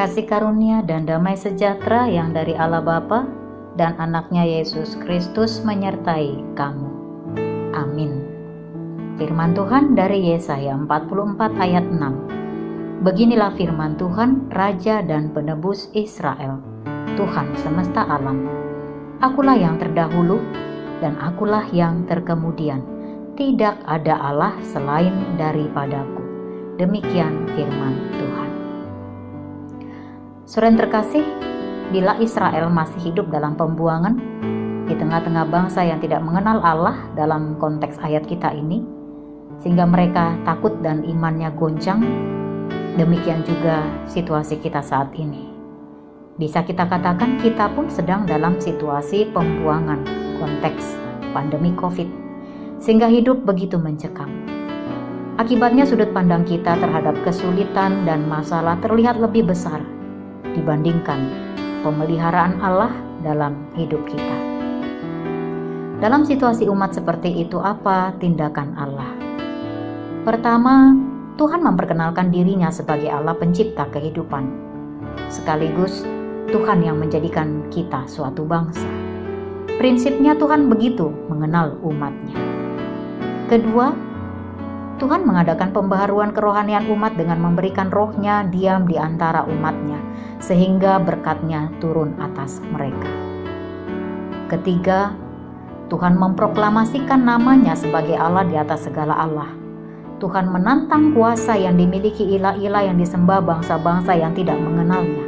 Kasih karunia dan damai sejahtera yang dari Allah Bapa dan anaknya Yesus Kristus menyertai kamu. Amin. Firman Tuhan dari Yesaya 44 ayat 6. Beginilah firman Tuhan, Raja dan Penebus Israel, Tuhan semesta alam. Akulah yang terdahulu dan akulah yang terkemudian. Tidak ada Allah selain daripadaku. Demikian firman Tuhan. Saudara yang terkasih, bila Israel masih hidup dalam pembuangan, di tengah-tengah bangsa yang tidak mengenal Allah dalam konteks ayat kita ini, sehingga mereka takut dan imannya goncang, demikian juga situasi kita saat ini. Bisa kita katakan kita pun sedang dalam situasi pembuangan konteks pandemi COVID, sehingga hidup begitu mencekam. Akibatnya sudut pandang kita terhadap kesulitan dan masalah terlihat lebih besar dibandingkan pemeliharaan Allah dalam hidup kita. Dalam situasi umat seperti itu, apa tindakan Allah? Pertama, Tuhan memperkenalkan dirinya sebagai Allah pencipta kehidupan. Sekaligus Tuhan yang menjadikan kita suatu bangsa. Prinsipnya Tuhan begitu mengenal umatnya. Kedua, Tuhan mengadakan pembaharuan kerohanian umat dengan memberikan rohnya diam di antara umatnya, sehingga berkatnya turun atas mereka. Ketiga, Tuhan memproklamasikan namanya sebagai Allah di atas segala Allah. Tuhan menantang kuasa yang dimiliki ilah-ilah yang disembah bangsa-bangsa yang tidak mengenalnya.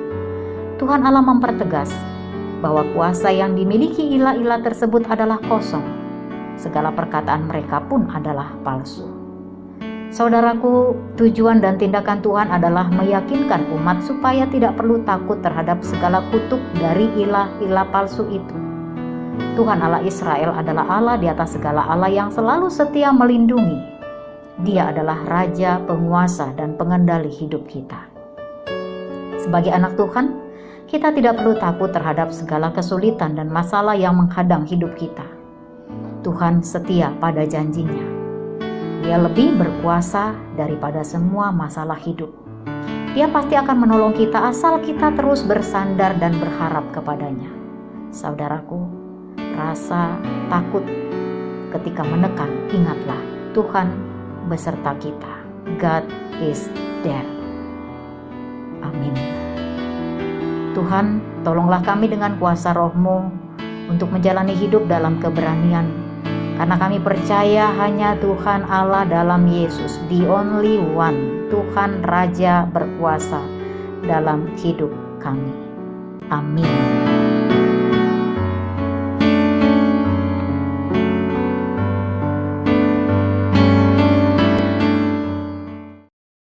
Tuhan Allah mempertegas bahwa kuasa yang dimiliki ilah-ilah tersebut adalah kosong. Segala perkataan mereka pun adalah palsu. Saudaraku, tujuan dan tindakan Tuhan adalah meyakinkan umat supaya tidak perlu takut terhadap segala kutuk dari ilah-ilah palsu itu. Tuhan Allah Israel adalah Allah di atas segala Allah yang selalu setia melindungi. Dia adalah Raja, penguasa, dan pengendali hidup kita. Sebagai anak Tuhan, kita tidak perlu takut terhadap segala kesulitan dan masalah yang menghadang hidup kita. Tuhan setia pada janjinya. Dia lebih berkuasa daripada semua masalah hidup. Dia pasti akan menolong kita asal kita terus bersandar dan berharap kepadanya. Saudaraku, rasa takut ketika menekan, ingatlah Tuhan beserta kita. God is there. Amin. Tuhan, tolonglah kami dengan kuasa roh-Mu untuk menjalani hidup dalam keberanian. Karena kami percaya hanya Tuhan Allah dalam Yesus, the only one, Tuhan Raja berkuasa dalam hidup kami. Amin.